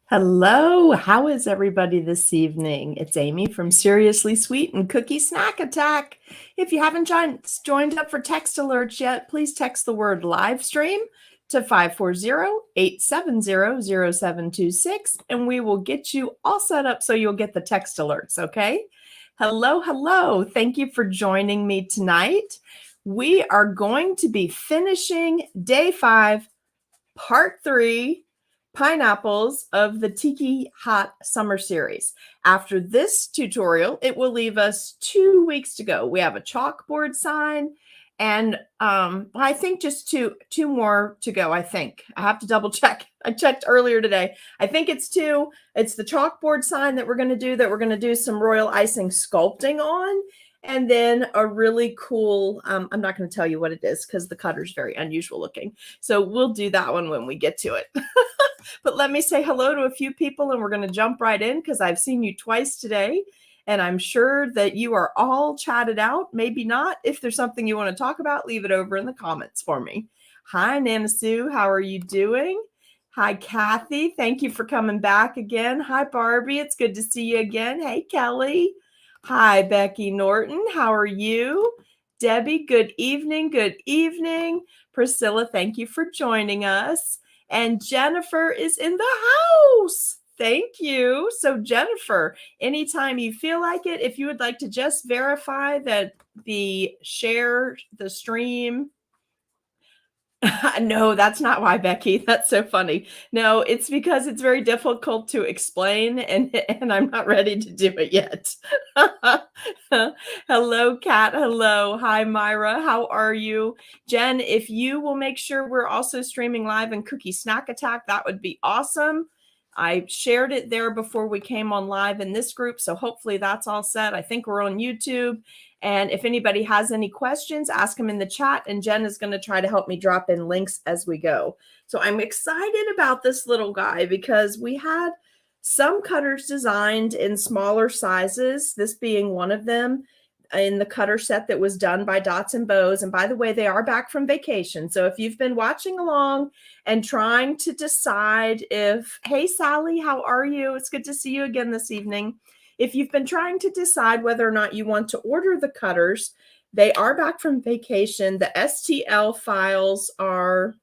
Hello, how is everybody this evening? It's Amy from Seriously Sweet and Cookie Snack Attack. If you haven't joined up for text alerts yet, please text the word Livestream to 540-870-0726 and we will get you all set up so you'll get the text alerts, okay? Hello, hello. Thank you for joining me tonight. We are going to be finishing day 5, part 3, pineapples of the Tiki Hot Summer Series. After this tutorial, it will leave us 2 weeks to go. We have a chalkboard sign and I think just two more to go, I think. I have to double check. I checked earlier today. I think it's 2. It's the chalkboard sign that we're going to do some royal icing sculpting on. And then a really cool, I'm not going to tell you what it is because the cutter's very unusual looking. So we'll do that one when we get to it. But let me say hello to a few people and we're going to jump right in because I've seen you twice today. And I'm sure that you are all chatted out. Maybe not. If there's something you want to talk about, leave it over in the comments for me. Hi, Nana Sue. How are you doing? Hi, Kathy. Thank you for coming back again. Hi, Barbie. It's good to see you again. Hey, Kelly. Hi, Becky Norton. How are you? Debbie, good evening. Good evening. Priscilla, thank you for joining us. And Jennifer is in the house. Thank you. So Jennifer, anytime you feel like it, if you would like to just verify that the stream. No, that's not why, Becky. That's so funny. No, it's because it's very difficult to explain and I'm not ready to do it yet. Hello, Kat. Hello. Hi, Myra. How are you? Jen, if you will make sure we're also streaming live in Cookie Snack Attack, that would be awesome. I shared it there before we came on live in this group, so hopefully that's all set. I think we're on YouTube. And if anybody has any questions, ask them in the chat, and Jen is going to try to help me drop in links as we go. So I'm excited about this little guy because we had some cutters designed in smaller sizes, this being one of them in the cutter set that was done by Dots and Bows. And by the way, they are back from vacation. So if you've been watching along and trying to decide if, hey, Sally, how are you? It's good to see you again this evening. If you've been trying to decide whether or not you want to order the cutters, they are back from vacation. The STL files are...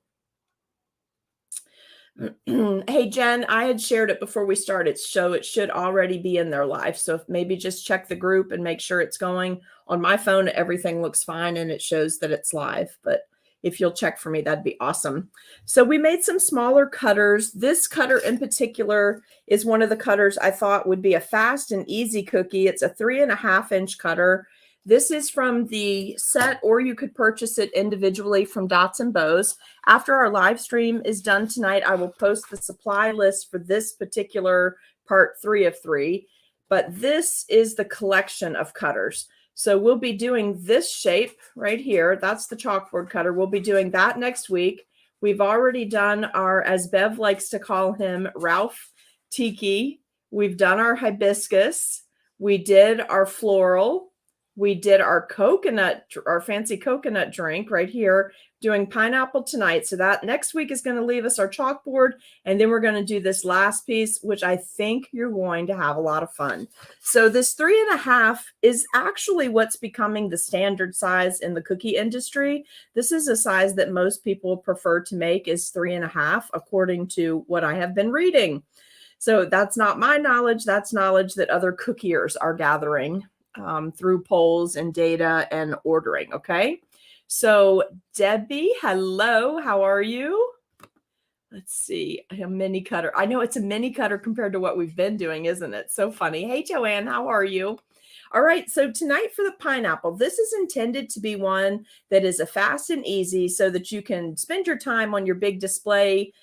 Hey, Jen, I had shared it before we started, so it should already be in there live. So if maybe just check the group and make sure it's going. On my phone, everything looks fine and it shows that it's live. But if you'll check for me, that'd be awesome. So we made some smaller cutters. This cutter in particular is one of the cutters I thought would be a fast and easy cookie. It's a 3.5-inch cutter. This is from the set, or you could purchase it individually from Dots and Bows. After our live stream is done tonight, I will post the supply list for this particular part 3 of 3. But this is the collection of cutters. So we'll be doing this shape right here. That's the chalkboard cutter. We'll be doing that next week. We've already done our, as Bev likes to call him, Ralph Tiki. We've done our hibiscus. We did our floral. We did our coconut, our fancy coconut drink right here, doing pineapple tonight. So that next week is going to leave us our chalkboard. And then we're going to do this last piece, which I think you're going to have a lot of fun. So this 3.5 is actually what's becoming the standard size in the cookie industry. This is a size that most people prefer to make is 3.5, according to what I have been reading. So that's not my knowledge. That's knowledge that other cookiers are gathering through polls and data and ordering. Okay. So Debbie, hello, how are you? Let's see, a mini cutter. I know it's a mini cutter compared to what we've been doing, isn't it? So funny. Hey, Joanne, how are you? All right. So tonight for the pineapple, this is intended to be one that is a fast and easy so that you can spend your time on your big display,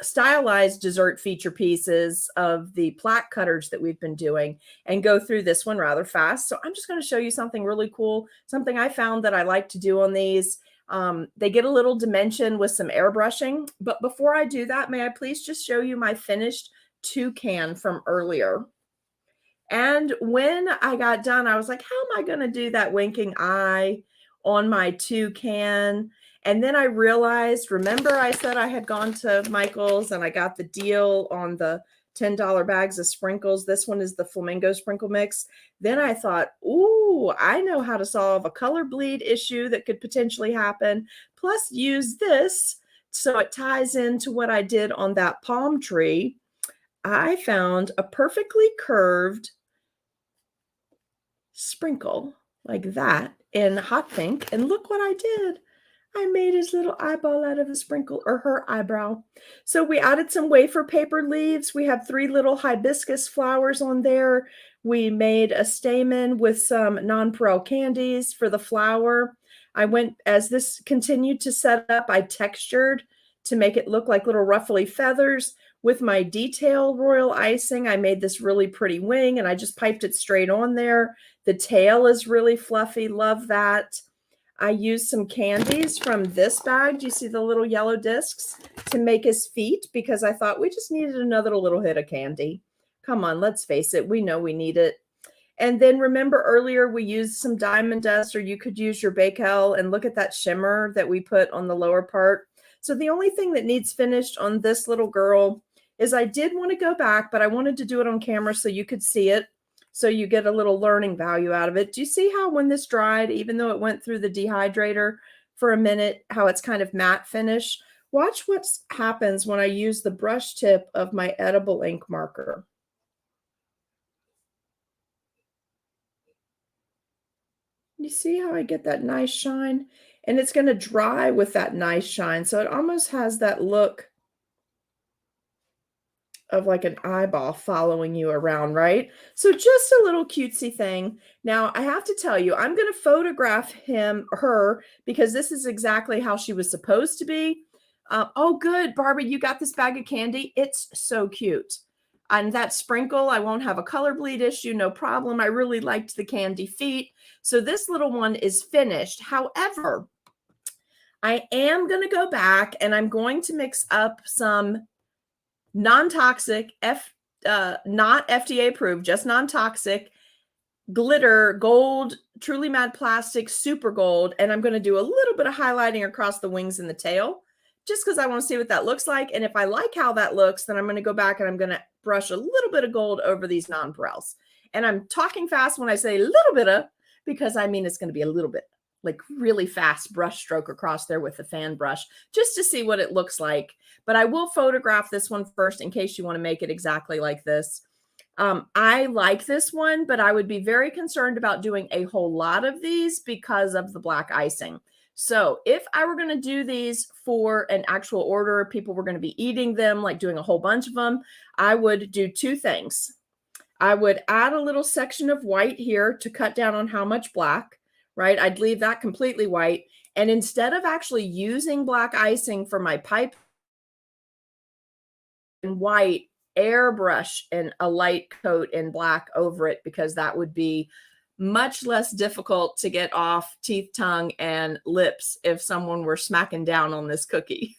stylized dessert feature pieces of the plaque cutters that we've been doing and go through this one rather fast. So I'm just going to show you something really cool, something I found that I like to do on these. They get a little dimension with some airbrushing, but before I do that, may I please just show you my finished toucan from earlier. And when I got done, I was like, how am I going to do that winking eye on my toucan? And then I realized, remember I said I had gone to Michael's and I got the deal on the $10 bags of sprinkles. This one is the flamingo sprinkle mix. Then I thought, ooh, I know how to solve a color bleed issue that could potentially happen. Plus use this so it ties into what I did on that palm tree. I found a perfectly curved sprinkle like that in hot pink. And look what I did. I made his little eyeball out of a sprinkle, or her eyebrow. So we added some wafer paper leaves. We have 3 little hibiscus flowers on there. We made a stamen with some nonpareil candies for the flower. I went, as this continued to set up, I textured to make it look like little ruffly feathers. With my detail royal icing, I made this really pretty wing and I just piped it straight on there. The tail is really fluffy. Love that. I used some candies from this bag. Do you see the little yellow discs to make his feet? Because I thought we just needed another little hit of candy. Come on, let's face it. We know we need it. And then remember earlier we used some diamond dust, or you could use your Bakel, and look at that shimmer that we put on the lower part. So the only thing that needs finished on this little girl is I did want to go back, but I wanted to do it on camera so you could see it. So you get a little learning value out of it. Do you see how when this dried, even though it went through the dehydrator for a minute, how it's kind of matte finish? Watch what happens when I use the brush tip of my edible ink marker. You see how I get that nice shine? And it's going to dry with that nice shine. So it almost has that look of like an eyeball following you around, right? So just a little cutesy thing. Now I have to tell you, I'm going to photograph her, because this is exactly how she was supposed to be. Oh, good, Barbara, you got this bag of candy. It's so cute. And that sprinkle, I won't have a color bleed issue, no problem. I really liked the candy feet. So this little one is finished. However, I am going to go back and I'm going to mix up some non-toxic, not FDA approved, just non-toxic glitter, gold, truly matte plastic, super gold. And I'm going to do a little bit of highlighting across the wings and the tail, just because I want to see what that looks like. And if I like how that looks, then I'm going to go back and I'm going to brush a little bit of gold over these nonpareils. And I'm talking fast when I say a little bit of, because I mean it's going to be a little bit, like really fast brush stroke across there with the fan brush, just to see what it looks like. But I will photograph this one first in case you want to make it exactly like this. I like this one, but I would be very concerned about doing a whole lot of these because of the black icing. So if I were going to do these for an actual order, people were going to be eating them, like doing a whole bunch of them, I would do 2 things. I would add a little section of white here to cut down on how much black, right? I'd leave that completely white. And instead of actually using black icing for my pipe and white, airbrush and a light coat in black over it, because that would be much less difficult to get off teeth, tongue, and lips if someone were smacking down on this cookie.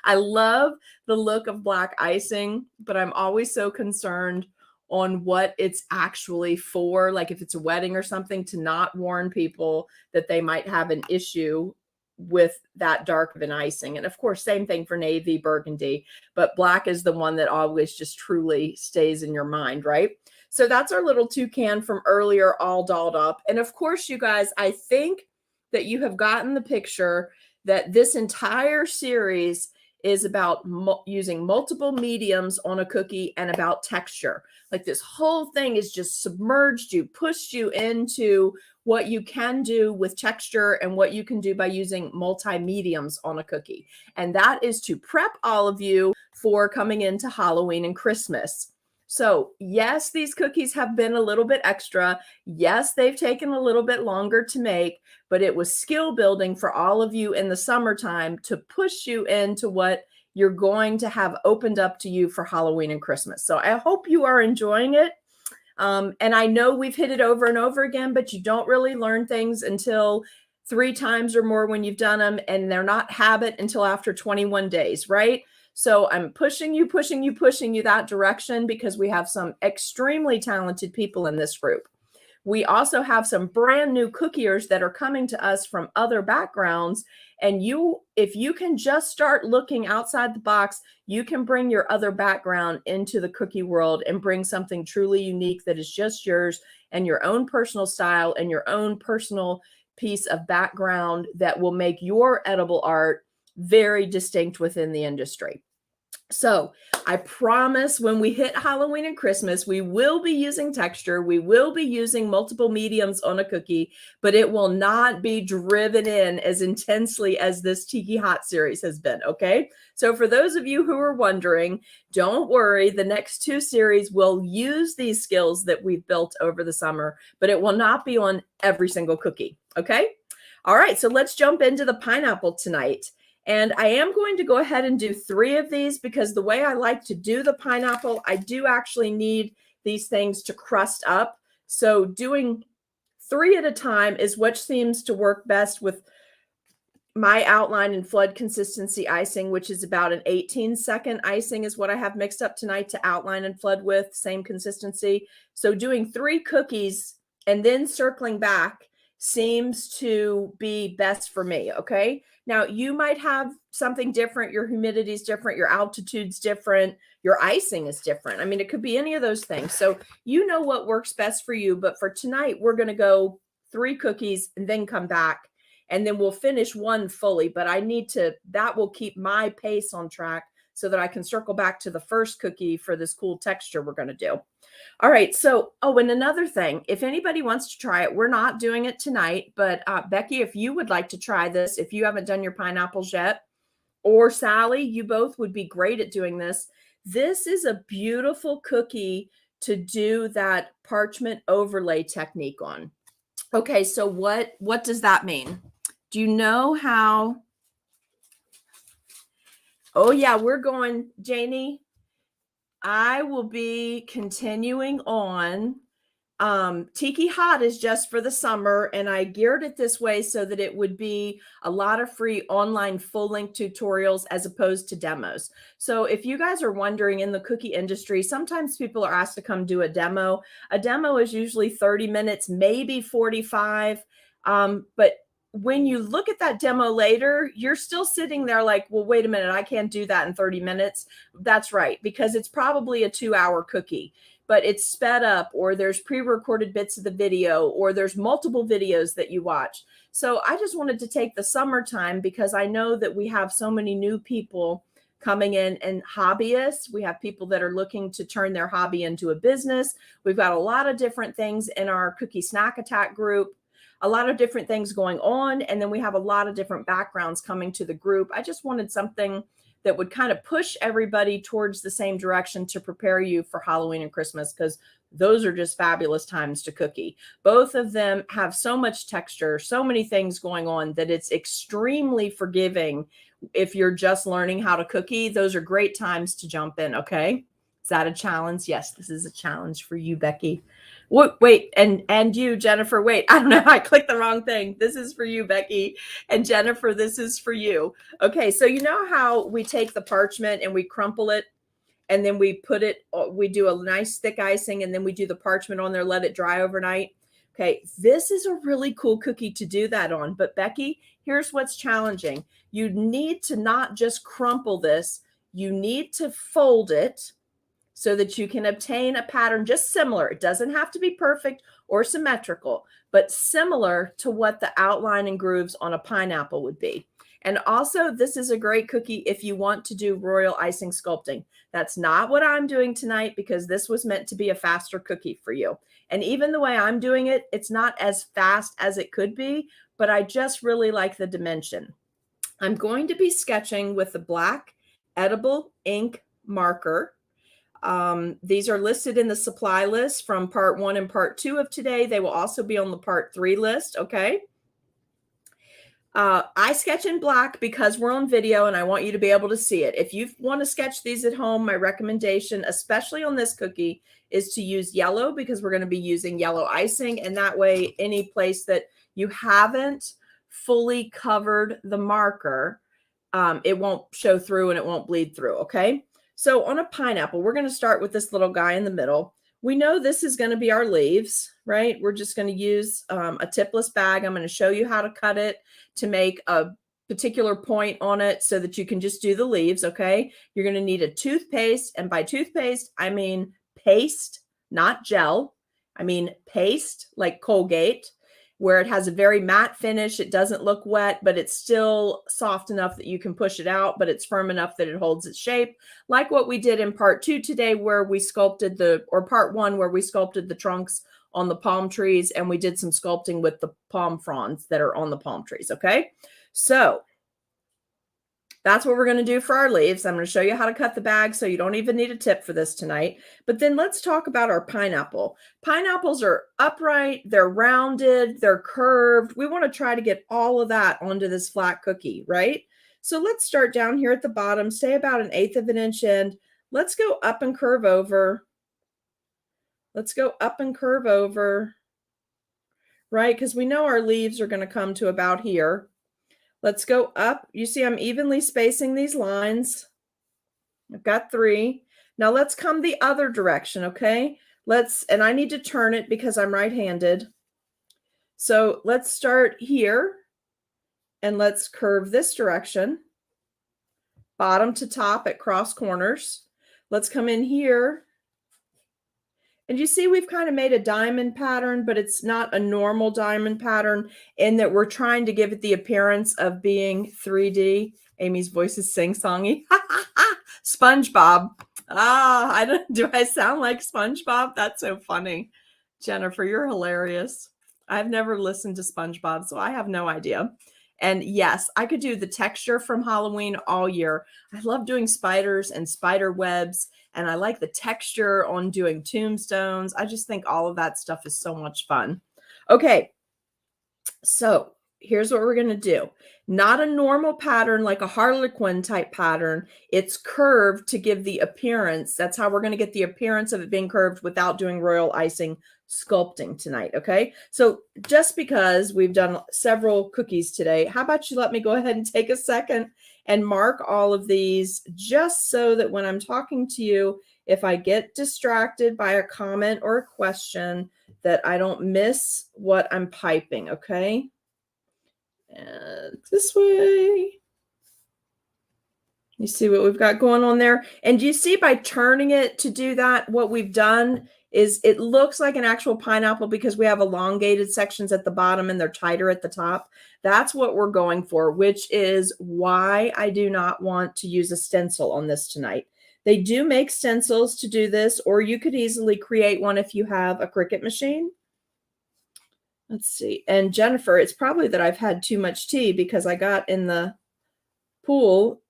I love the look of black icing, but I'm always so concerned on what it's actually for. Like if it's a wedding or something, to not warn people that they might have an issue with that dark of an icing. And of course, same thing for navy, burgundy, but black is the one that always just truly stays in your mind, right? So that's our little toucan from earlier, all dolled up. And of course, you guys, I think that you have gotten the picture that this entire series is about using multiple mediums on a cookie and about texture. Like this whole thing is just submerged you, pushed you into what you can do with texture and what you can do by using multi-mediums on a cookie. And that is to prep all of you for coming into Halloween and Christmas. So yes, these cookies have been a little bit extra. Yes, they've taken a little bit longer to make, but it was skill building for all of you in the summertime to push you into what you're going to have opened up to you for Halloween and Christmas. So I hope you are enjoying it. And I know we've hit it over and over again, but you don't really learn things until 3 times or more when you've done them, and they're not habit until after 21 days, right? So I'm pushing you that direction because we have some extremely talented people in this group. We also have some brand new cookiers that are coming to us from other backgrounds. And if you can just start looking outside the box, you can bring your other background into the cookie world and bring something truly unique that is just yours and your own personal style and your own personal piece of background that will make your edible art very distinct within the industry. So I promise when we hit Halloween and Christmas, we will be using texture. We will be using multiple mediums on a cookie, but it will not be driven in as intensely as this Tiki Hot series has been, okay? So for those of you who are wondering, don't worry. The next 2 series will use these skills that we've built over the summer, but it will not be on every single cookie, okay? All right, so let's jump into the pineapple tonight. And I am going to go ahead and do 3 of these because the way I like to do the pineapple, I do actually need these things to crust up. So doing 3 at a time is what seems to work best with my outline and flood consistency icing, which is about an 18-second icing is what I have mixed up tonight to outline and flood with, same consistency. So doing 3 cookies and then circling back seems to be best for me, okay? Now, you might have something different. Your humidity is different. Your altitude's different. Your icing is different. I mean, it could be any of those things. So you know what works best for you. But for tonight, we're going to go 3 cookies and then come back. And then we'll finish 1 fully. But that will keep my pace on track so that I can circle back to the first cookie for this cool texture we're going to do. All right. So, and another thing, if anybody wants to try it, we're not doing it tonight, but Becky, if you would like to try this, if you haven't done your pineapples yet, or Sally, you both would be great at doing this. This is a beautiful cookie to do that parchment overlay technique on. Okay. So what does that mean? Do you know how? Oh yeah, we're going, Janie. I will be continuing on. Tiki Hot is just for the summer, and I geared it this way so that it would be a lot of free online full-length tutorials as opposed to demos. So if you guys are wondering, in the cookie industry, sometimes people are asked to come do a demo. A demo is usually 30 minutes, maybe 45. But when you look at that demo later, you're still sitting there like, well, wait a minute, I can't do that in 30 minutes. That's right, because it's probably a 2-hour cookie, but it's sped up, or there's pre-recorded bits of the video, or there's multiple videos that you watch. So I just wanted to take the summertime because I know that we have so many new people coming in and hobbyists. We have people that are looking to turn their hobby into a business. We've got a lot of different things in our Cookie Snack Attack group, a lot of different things going on. And then we have a lot of different backgrounds coming to the group. I just wanted something that would kind of push everybody towards the same direction to prepare you for Halloween and Christmas, because those are just fabulous times to cookie. Both of them have so much texture, so many things going on that it's extremely forgiving. If you're just learning how to cookie, those are great times to jump in. Okay. Is that a challenge? Yes, this is a challenge for you, Becky. Wait, and you, Jennifer, wait, I don't know, I clicked the wrong thing. This is for you, Becky. And Jennifer, this is for you. Okay, so you know how we take the parchment and we crumple it, and then we do a nice thick icing, and then we do the parchment on there, let it dry overnight. Okay, this is a really cool cookie to do that on. But Becky, here's what's challenging. You need to not just crumple this, you need to fold it so that you can obtain a pattern just similar. It doesn't have to be perfect or symmetrical, but similar to what the outline and grooves on a pineapple would be. And also, this is a great cookie if you want to do royal icing sculpting. That's not what I'm doing tonight, because this was meant to be a faster cookie for you. And even the way I'm doing it, it's not as fast as it could be, but I just really like the dimension. I'm going to be sketching with the black edible ink marker. These are listed in the supply list from part 1 and part 2 of today. They will also be on the part 3 list. Okay. I sketch in black because we're on video and I want you to be able to see it. If you want to sketch these at home, my recommendation, especially on this cookie, is to use yellow, because we're going to be using yellow icing. And that way, any place that you haven't fully covered the marker, it won't show through and it won't bleed through. Okay. So on a pineapple, we're going to start with this little guy in the middle. we know this is going to be our leaves, right? We're just going to use a tipless bag. I'm going to show you how to cut it to make a particular point on it so that you can just do the leaves, okay? You're going to need a toothpaste, and by toothpaste, I mean paste, not gel. I mean paste, like Colgate, where it has a very matte finish. It doesn't look wet, but it's still soft enough that you can push it out, but it's firm enough that it holds its shape. Like what we did in part 2 today, where we sculpted or part 1, where we sculpted the trunks on the palm trees, and we did some sculpting with the palm fronds that are on the palm trees, okay? So that's what we're going to do for our leaves. I'm going to show you how to cut the bag, so you don't even need a tip for this tonight. But then let's talk about our pineapple. Pineapples are upright, they're rounded, they're curved. We want to try to get all of that onto this flat cookie, right? So let's start down here at the bottom, say about 1/8 of an inch end. Let's go up and curve over. Let's go up and curve over, right? Because we know our leaves are going to come to about here. Let's go up. You see, I'm evenly spacing these lines. I've got 3. Now let's come the other direction, okay? And I need to turn it because I'm right-handed. So let's start here and let's curve this direction, bottom to top at cross corners. Let's come in here. And you see, we've kind of made a diamond pattern, but it's not a normal diamond pattern in that we're trying to give it the appearance of being 3D. Amy's voice is sing-songy. SpongeBob. Do I sound like SpongeBob? That's so funny. Jennifer, you're hilarious. I've never listened to SpongeBob, so I have no idea. And yes, I could do the texture from Halloween all year. I love doing spiders and spider webs, and I like the texture on doing tombstones. I just think all of that stuff is so much fun. Okay, so here's what we're going to do. Not a normal pattern like a harlequin type pattern. It's curved to give the appearance. That's how we're going to get the appearance of it being curved without doing royal icing sculpting tonight, okay? So just because we've done several cookies today, how about you let me go ahead and take a second and mark all of these, just so that when I'm talking to you, if I get distracted by a comment or a question, that I don't miss what I'm typing, okay? And this way. You see what we've got going on there? And you see, by turning it to do that, what we've done is it looks like an actual pineapple because we have elongated sections at the bottom and they're tighter at the top. That's what we're going for, which is why I do not want to use a stencil on this tonight. They do make stencils to do this, or you could easily create one if you have a Cricut machine. Let's see. And Jennifer, it's probably that I've had too much tea because I got in the pool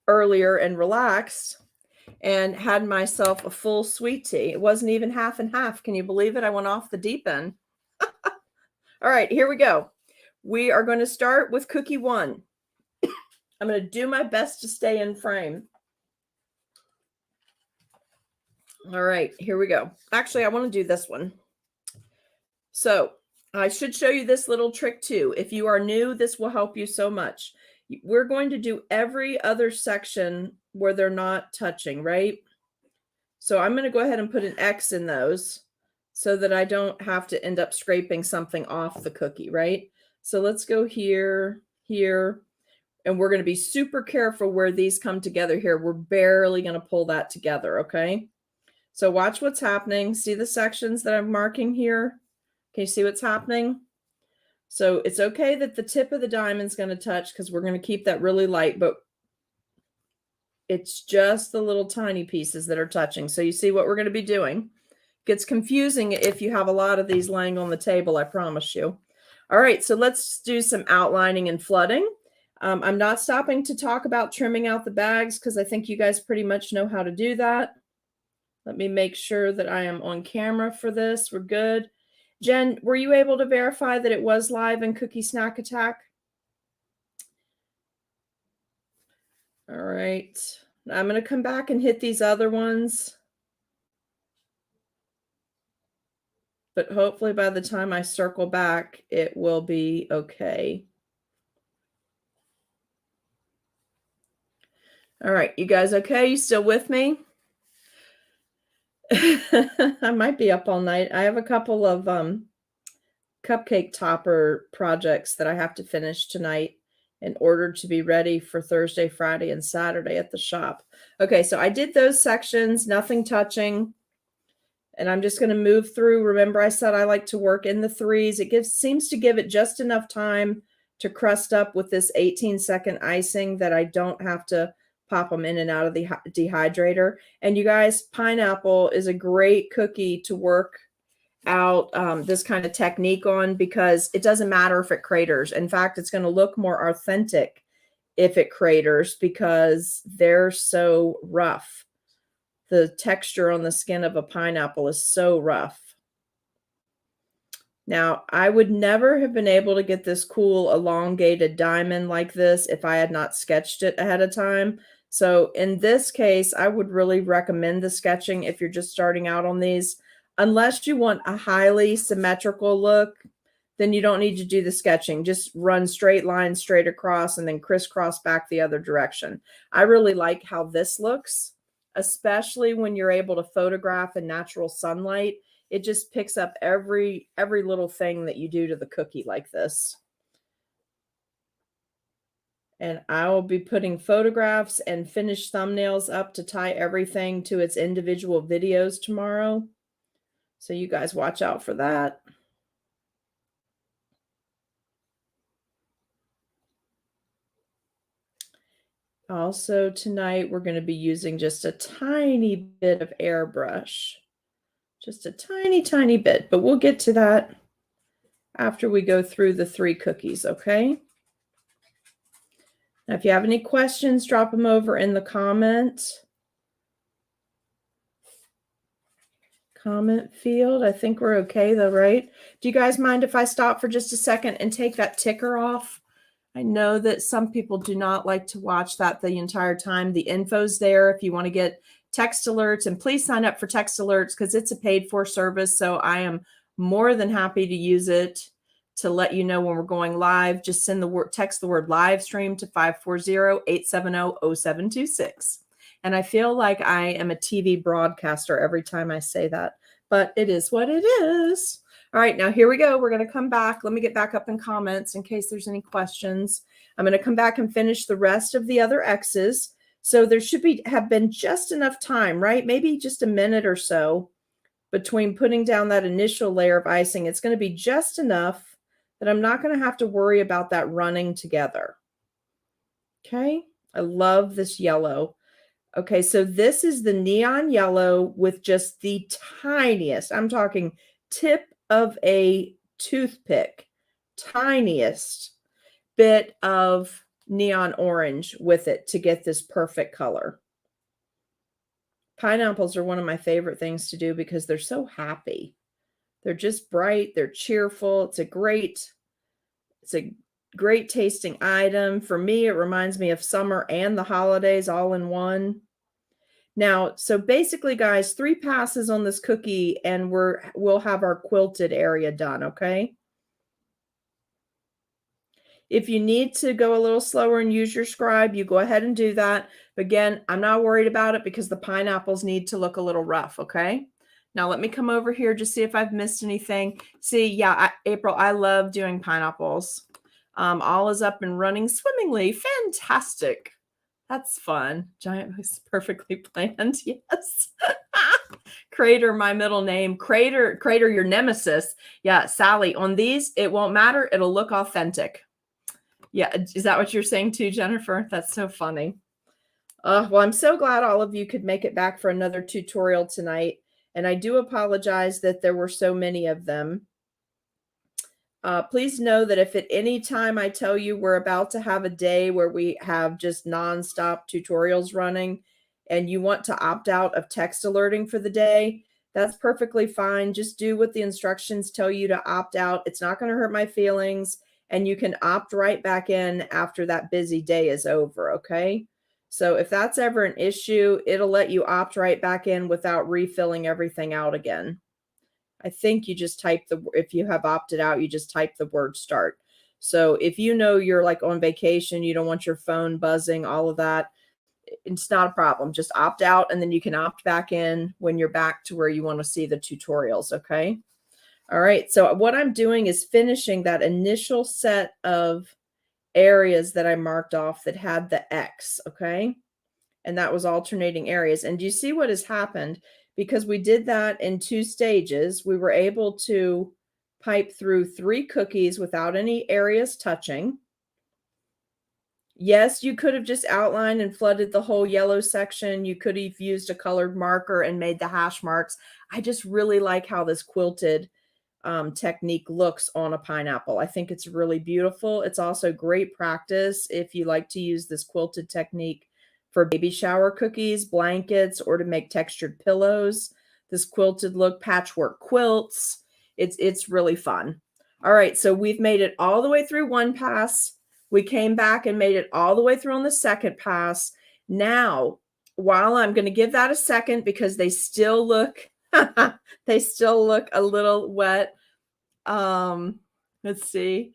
earlier and relaxed and had myself a full sweet tea. It wasn't even half and half. Can you believe it? I went off the deep end. All right, here we go. We are going to start with cookie 1. I'm going to do my best to stay in frame. All right, here we go. Actually, I want to do this one. So I should show you this little trick too. If you are new, this will help you so much. We're going to do every other section where they're not touching, right? So I'm going to go ahead and put an X in those so that I don't have to end up scraping something off the cookie, right? So let's go here, here, and we're going to be super careful where these come together here. We're barely going to pull that together, okay? So watch what's happening. See the sections that I'm marking here? Can you see what's happening? So it's okay that the tip of the diamond is going to touch because we're going to keep that really light, but it's just the little tiny pieces that are touching. So you see what we're going to be doing. It gets confusing if you have a lot of these laying on the table, I promise you. All right, so let's do some outlining and flooding. I'm not stopping to talk about trimming out the bags because I think you guys pretty much know how to do that. Let me make sure that I am on camera for this. We're good. Jen, were you able to verify that it was live in Cookie Snack Attack? All right. I'm going to come back and hit these other ones. But hopefully by the time I circle back, it will be okay. All right, you guys okay? You still with me? I might be up all night. I have a couple of cupcake topper projects that I have to finish tonight in order to be ready for Thursday, Friday, and Saturday at the shop. Okay, so I did those sections, nothing touching. And I'm just going to move through. Remember, I said I like to work in the threes. It seems to give it just enough time to crust up with this 18-second icing that I don't have to pop them in and out of the dehydrator. And you guys, pineapple is a great cookie to work out this kind of technique on, because it doesn't matter if it craters. In fact, it's going to look more authentic if it craters because they're so rough. The texture on the skin of a pineapple is so rough. Now, I would never have been able to get this cool elongated diamond like this if I had not sketched it ahead of time. So in this case, I would really recommend the sketching if you're just starting out on these. Unless you want a highly symmetrical look, then you don't need to do the sketching. Just run straight lines straight across and then crisscross back the other direction. I really like how this looks, especially when you're able to photograph in natural sunlight. It just picks up every little thing that you do to the cookie like this. And I will be putting photographs and finished thumbnails up to tie everything to its individual videos tomorrow. So you guys watch out for that. Also tonight, we're going to be using just a tiny bit of airbrush. Just a tiny, tiny bit, but we'll get to that after we go through the 3 cookies, okay? Now, if you have any questions, drop them over in the comment field. I think we're okay though, right? Do you guys mind if I stop for just a second and take that ticker off? I know that some people do not like to watch that the entire time. The info's there if you want to get text alerts, and please sign up for text alerts because it's a paid for service. So I am more than happy to use it to let you know when we're going live. Just send the word, text the word live stream to 540-870-0726. And I feel like I am a TV broadcaster every time I say that, but it is what it is. All right, now here we go. We're going to come back. Let me get back up in comments in case there's any questions. I'm going to come back and finish the rest of the other X's. So there should have been just enough time, right? Maybe just a minute or so between putting down that initial layer of icing. It's going to be just enough that I'm not going to have to worry about that running together. Okay, I love this yellow. Okay, so this is the neon yellow with just the tiniest, I'm talking tip of a toothpick, tiniest bit of neon orange with it to get this perfect color. Pineapples are one of my favorite things to do because they're so happy. They're just bright, they're cheerful. It's a great tasting item. For me, it reminds me of summer and the holidays all in one. Now, so basically, guys, 3 passes on this cookie and we'll have our quilted area done, okay? If you need to go a little slower and use your scribe, you go ahead and do that. But again, I'm not worried about it because the pineapples need to look a little rough, okay? Now, let me come over here to see if I've missed anything. See, yeah, April, I love doing pineapples. All is up and running swimmingly. Fantastic. That's fun. Giant was perfectly planned. Yes. Crater, my middle name. Crater, your nemesis. Yeah, Sally, on these, it won't matter. It'll look authentic. Yeah, is that what you're saying too, Jennifer? That's so funny. Well, I'm so glad all of you could make it back for another tutorial tonight. And I do apologize that there were so many of them. Please know that if at any time I tell you we're about to have a day where we have just nonstop tutorials running and you want to opt out of text alerting for the day, that's perfectly fine. Just do what the instructions tell you to opt out. It's not going to hurt my feelings, and you can opt right back in after that busy day is over, okay? So if that's ever an issue, it'll let you opt right back in without refilling everything out again. I think you just type if you have opted out, you just type the word start. So if you know you're like on vacation, you don't want your phone buzzing, all of that, it's not a problem. Just opt out and then you can opt back in when you're back to where you want to see the tutorials. Okay. All right. So what I'm doing is finishing that initial set of areas that I marked off that had the X. Okay. And that was alternating areas. And do you see what has happened? Because we did that in 2 stages, we were able to pipe through 3 cookies without any areas touching. Yes, you could have just outlined and flooded the whole yellow section. You could have used a colored marker and made the hash marks. I just really like how this quilted technique looks on a pineapple. I think it's really beautiful. It's also great practice if you like to use this quilted technique for baby shower cookies, blankets, or to make textured pillows. This quilted look, patchwork quilts. It's really fun. All right, so we've made it all the way through 1 pass. We came back and made it all the way through on the 2nd pass. Now, while I'm going to give that a second because they still look they still look a little wet. Let's see.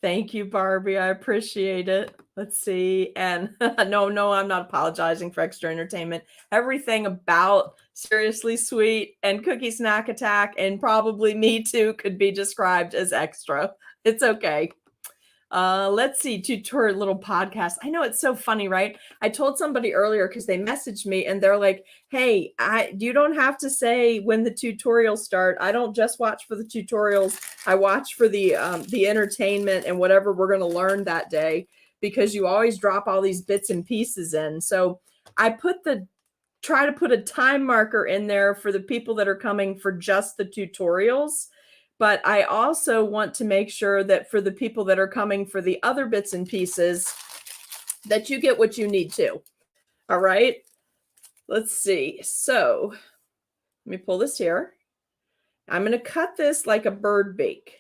Thank you, Barbie. I appreciate it. Let's see. And no, I'm not apologizing for extra entertainment. Everything about Seriously Sweet and Cookie Snack Attack and probably me too could be described as extra. It's okay. Let's see, tutorial little podcast. I know it's so funny, right? I told somebody earlier because they messaged me and they're like, hey, you don't have to say when the tutorials start. I don't just watch for the tutorials. I watch for the entertainment and whatever we're going to learn that day, because you always drop all these bits and pieces in. So I try to put a time marker in there for the people that are coming for just the tutorials. But I also want to make sure that for the people that are coming for the other bits and pieces, that you get what you need to. All right. Let's see. So let me pull this here. I'm going to cut this like a bird beak.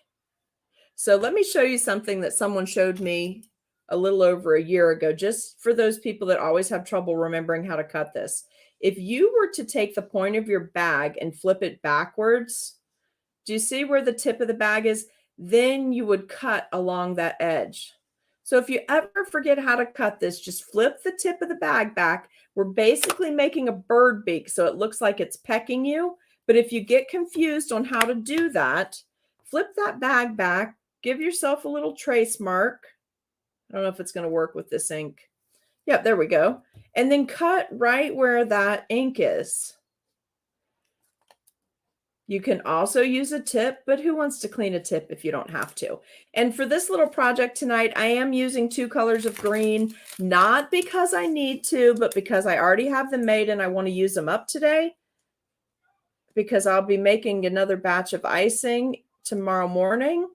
So let me show you something that someone showed me a little over a year ago, just for those people that always have trouble remembering how to cut this. If you were to take the point of your bag and flip it backwards, do you see where the tip of the bag is? Then you would cut along that edge. So if you ever forget how to cut this, just flip the tip of the bag back. We're basically making a bird beak, so it looks like it's pecking you. But if you get confused on how to do that, flip that bag back, give yourself a little trace mark. I don't know if it's going to work with this ink. Yep, there we go. And then cut right where that ink is. You can also use a tip, but who wants to clean a tip if you don't have to? And for this little project tonight, I am using 2 colors of green, not because I need to, but because I already have them made and I want to use them up today, because I'll be making another batch of icing tomorrow morning.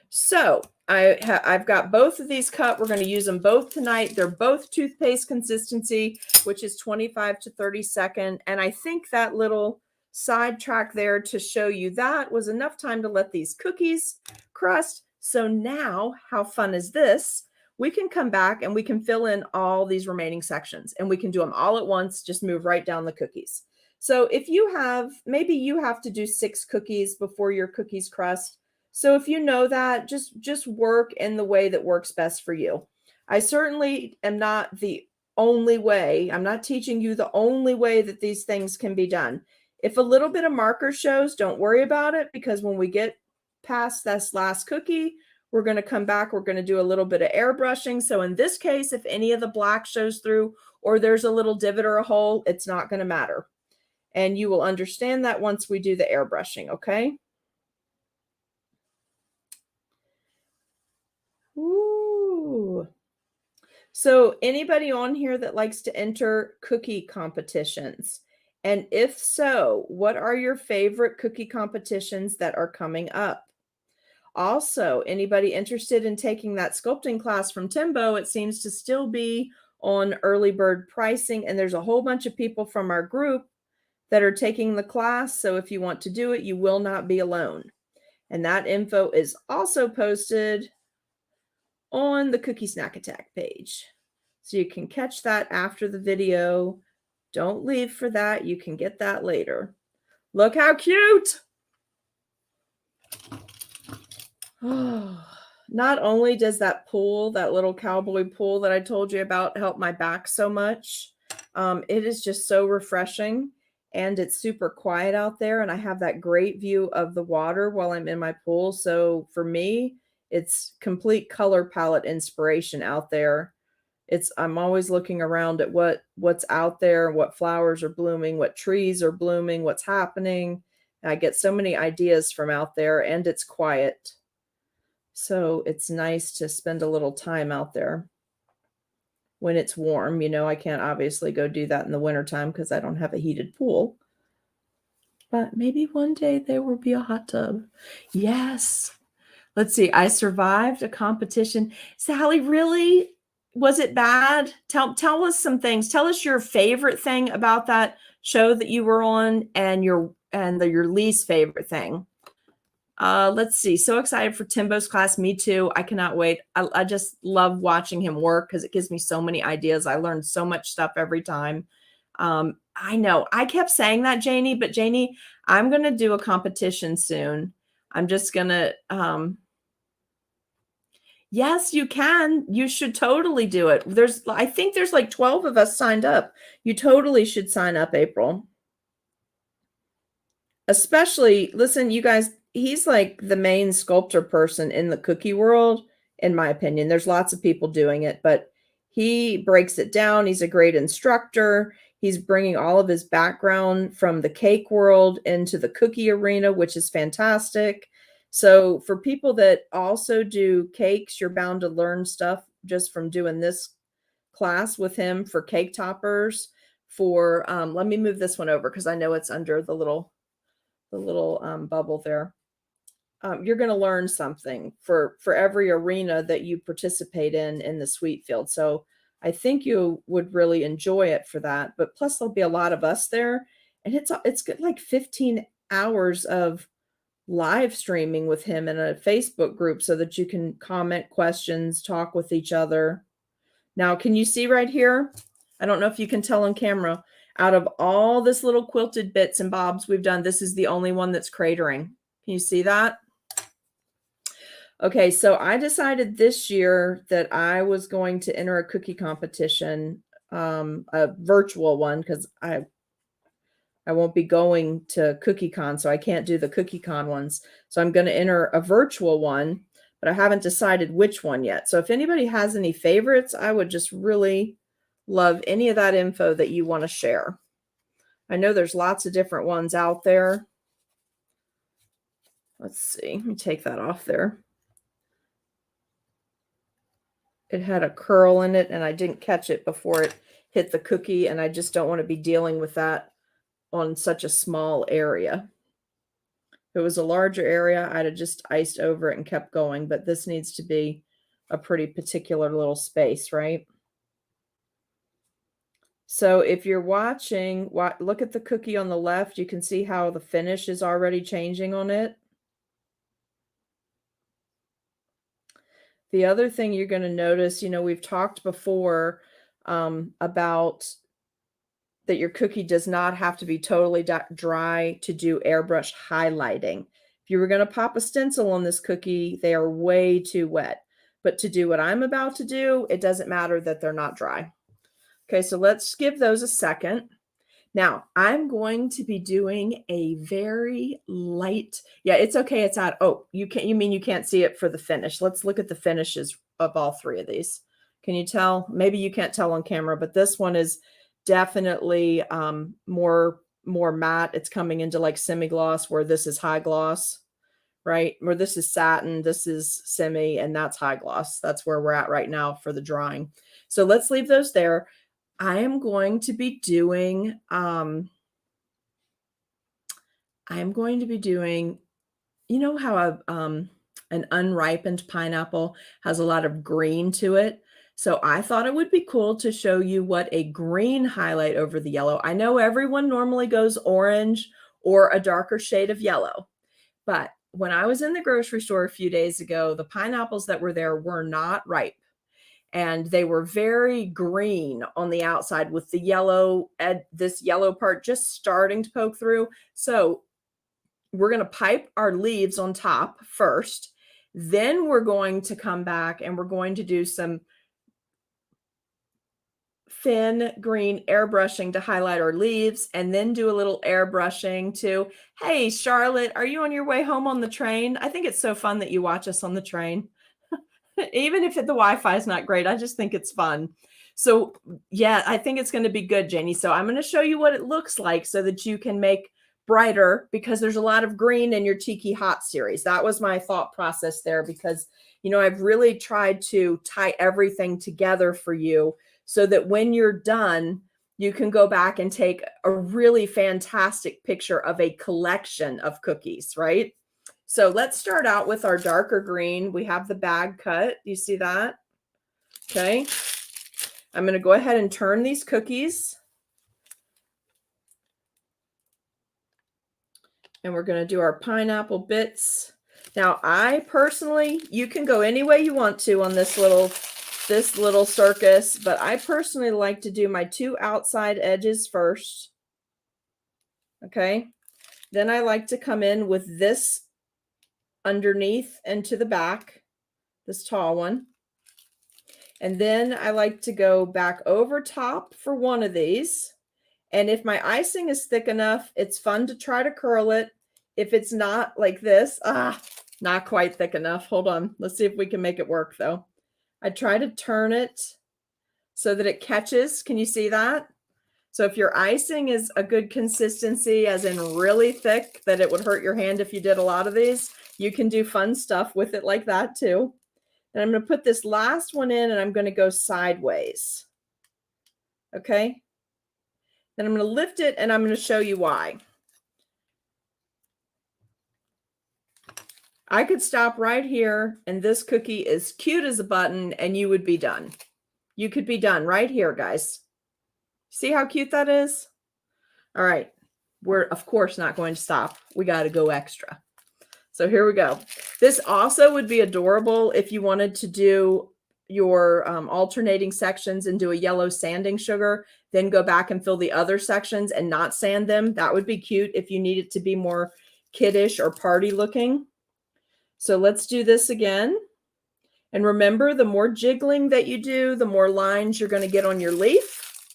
So I've got both of these cut. We're going to use them both tonight. They're both toothpaste consistency, which is 25 to 30 second. And I think that little sidetrack there to show you that was enough time to let these cookies crust. So now, how fun is this? We can come back and we can fill in all these remaining sections, and we can do them all at once. Just move right down the cookies. So if you have, maybe you have to do 6 cookies before your cookies crust. So if you know that, just work in the way that works best for you. I certainly am not the only way. I'm not teaching you the only way that these things can be done. If a little bit of marker shows, don't worry about it, because when we get past this last cookie, we're going to come back. We're going to do a little bit of airbrushing. So in this case, if any of the black shows through or there's a little divot or a hole, it's not going to matter. And you will understand that once we do the airbrushing, okay? Ooh. So anybody on here that likes to enter cookie competitions? And if so, what are your favorite cookie competitions that are coming up? Also, anybody interested in taking that sculpting class from Timbo? It seems to still be on early bird pricing, and there's a whole bunch of people from our group that are taking the class. So if you want to do it, you will not be alone. And that info is also posted on the Cookie Snack Attack page. So you can catch that after the video. Don't leave for that. You can get that later. Look how cute. Oh, Not only does that pool, that little cowboy pool that I told you about, help my back so much, it is just so refreshing, and it's super quiet out there, and I have that great view of the water while I'm in my pool. So for me, it's complete color palette inspiration out there. I'm always looking around at what's out there, what flowers are blooming, what trees are blooming, what's happening. I get so many ideas from out there, and it's quiet. So it's nice to spend a little time out there when it's warm. I can't obviously go do that in the wintertime because I don't have a heated pool. But maybe one day there will be a hot tub. Yes. Let's see. I survived a competition. Sally, really? Was it bad? Tell us some things. Tell us your favorite thing about that show that you were on, and your least favorite thing. Let's see. So excited for Timbo's class. Me too. I cannot wait. I just love watching him work because it gives me so many ideas. I learn so much stuff every time. I know I kept saying that, Janie, but Janie, I'm going to do a competition soon. I'm just going to, yes, you can. You should totally do it. I think there's like 12 of us signed up. You totally should sign up, April. Especially, listen, you guys, he's like the main sculptor person in the cookie world, in my opinion. There's lots of people doing it, but he breaks it down. He's a great instructor. He's bringing all of his background from the cake world into the cookie arena, which is fantastic. So for people that also do cakes, you're bound to learn stuff just from doing this class with him for cake toppers. Let me move this one over because I know it's under the little bubble there. You're going to learn something for every arena that you participate in the sweet field. So I think you would really enjoy it for that. But plus there'll be a lot of us there, and it's good, like 15 hours of live streaming with him in a Facebook group so that you can comment questions, talk with each other. Now, can you see right here? I don't know if you can tell on camera. Out of all this little quilted bits and bobs we've done, this is the only one that's cratering. Can you see that? Okay, so I decided this year that I was going to enter a cookie competition, a virtual one, because I won't be going to CookieCon, so I can't do the CookieCon ones. So I'm going to enter a virtual one, but I haven't decided which one yet. So if anybody has any favorites, I would just really love any of that info that you want to share. I know there's lots of different ones out there. Let's see. Let me take that off there. It had a curl in it, and I didn't catch it before it hit the cookie, and I just don't want to be dealing with that on such a small area. If it was a larger area, I'd have just iced over it and kept going, but this needs to be a pretty particular little space, right? So if you're watching, look at the cookie on the left. You can see how the finish is already changing on it. The other thing you're going to notice, we've talked before about that your cookie does not have to be totally dry to do airbrush highlighting. If you were going to pop a stencil on this cookie, they are way too wet. But to do what I'm about to do, it doesn't matter that they're not dry. Okay, so let's give those a second. Now, I'm going to be doing a very light, yeah, it's okay, it's out. Oh, you mean you can't see it for the finish. Let's look at the finishes of all three of these. Can you tell? Maybe you can't tell on camera, but this one is definitely more matte. It's coming into like semi-gloss, where this is high gloss, right? Where this is satin, this is semi, and that's high gloss. That's where we're at right now for the drawing. So let's leave those there. I am going to be doing, you know how an unripened pineapple has a lot of green to it? So I thought it would be cool to show you what a green highlight over the yellow. I know everyone normally goes orange or a darker shade of yellow, but when I was in the grocery store a few days ago, the pineapples that were there were not ripe. And they were very green on the outside with the yellow, this yellow part just starting to poke through. So we're going to pipe our leaves on top first, Then we're going to come back and we're going to do some thin green airbrushing to highlight our leaves, and then do a little airbrushing to, hey, Charlotte, are you on your way home on the train? I think it's so fun that you watch us on the train. Even if the Wi-Fi is not great, I just think it's fun. So yeah, I think it's going to be good, Jenny. So I'm going to show you what it looks like so that you can make brighter, because there's a lot of green in your Tiki Hot series. That was my thought process there, because, you know, I've really tried to tie everything together for you so that when you're done, you can go back and take a really fantastic picture of a collection of cookies, right? So let's start out with our darker green. We have the bag cut. You see that? Okay. I'm going to go ahead and turn these cookies. And we're going to do our pineapple bits. Now, I personally, you can go any way you want to on this little circus, but I personally like to do my 2 outside edges first. Okay. Then I like to come in with this underneath and to the back, this tall one. And then I like to go back over top for one of these. And if my icing is thick enough, it's fun to try to curl it. If it's not like this, not quite thick enough. Hold on. Let's see if we can make it work though. I try to turn it so that it catches. Can you see that? So if your icing is a good consistency, as in really thick, that it would hurt your hand if you did a lot of these, you can do fun stuff with it like that too. And I'm going to put this last one in, and I'm going to go sideways. Okay. Then I'm going to lift it, and I'm going to show you why. I could stop right here, and this cookie is cute as a button, and you would be done. You could be done right here, guys. See how cute that is? All right. We're, of course, not going to stop. We got to go extra. So here we go. This also would be adorable if you wanted to do your alternating sections and do a yellow sanding sugar, then go back and fill the other sections and not sand them. That would be cute if you need it to be more kiddish or party looking. So let's do this again. And remember, the more jiggling that you do, the more lines you're going to get on your leaf.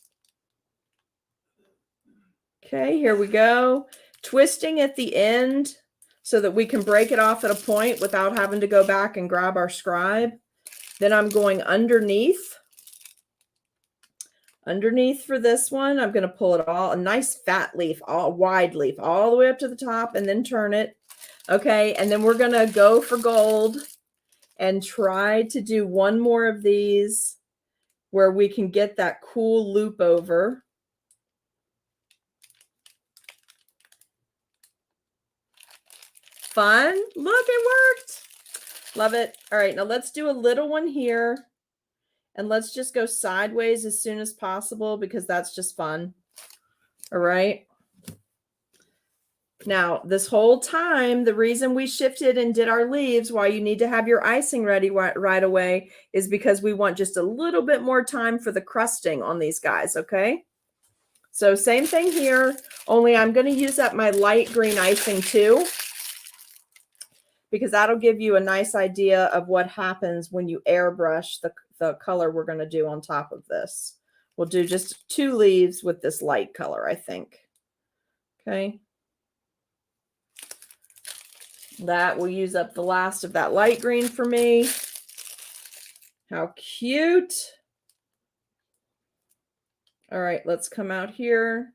Okay, here we go. Twisting at the end so that we can break it off at a point without having to go back and grab our scribe. Then I'm going underneath. Underneath for this one, I'm going to pull it all, a nice fat leaf, all wide leaf, all the way up to the top, and then turn it. Okay, and then we're going to go for gold and try to do one more of these where we can get that cool loop over. Fun. Look, it worked. Love it. All right, now let's do a little one here. And let's just go sideways as soon as possible, because that's just fun. All right. Now, this whole time, the reason we shifted and did our leaves, why you need to have your icing ready right away, is because we want just a little bit more time for the crusting on these guys, okay? So same thing here, only I'm going to use up my light green icing too, because that'll give you a nice idea of what happens when you airbrush the color we're going to do on top of this. We'll do just 2 leaves with this light color, I think. Okay. That will use up the last of that light green for me. How cute. All right, let's come out here.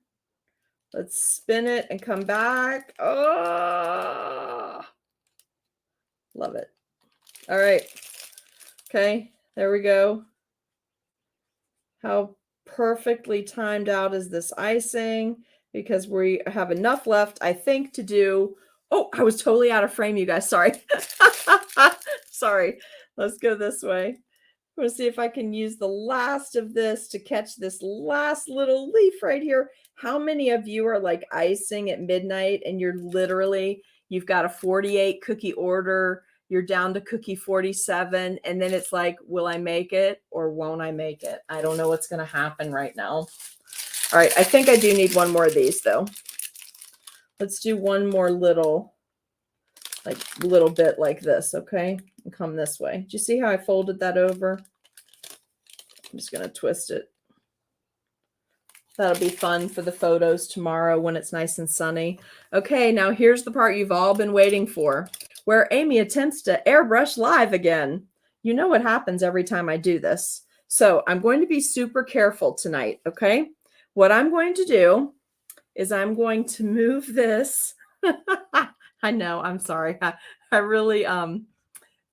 Let's spin it and come back. Oh, love it. All right. Okay, there we go. How perfectly timed out is this icing? Because we have enough left, I think, to do. Oh, I was totally out of frame, you guys. Sorry. Sorry. Let's go this way. I'm going to see if I can use the last of this to catch this last little leaf right here. How many of you are like icing at midnight and you're literally, you've got a 48 cookie order, you're down to cookie 47, and then it's like, will I make it or won't I make it? I don't know what's going to happen right now. All right, I think I do need one more of these though. Let's do one more little like a little bit like this, okay? And come this way. Do you see how I folded that over? I'm just going to twist it. That'll be fun for the photos tomorrow when it's nice and sunny. Okay, now here's the part you've all been waiting for, where Amy attempts to airbrush live again. You know what happens every time I do this. So I'm going to be super careful tonight, okay? What I'm going to do is I'm going to move this. I know, I'm sorry. I really,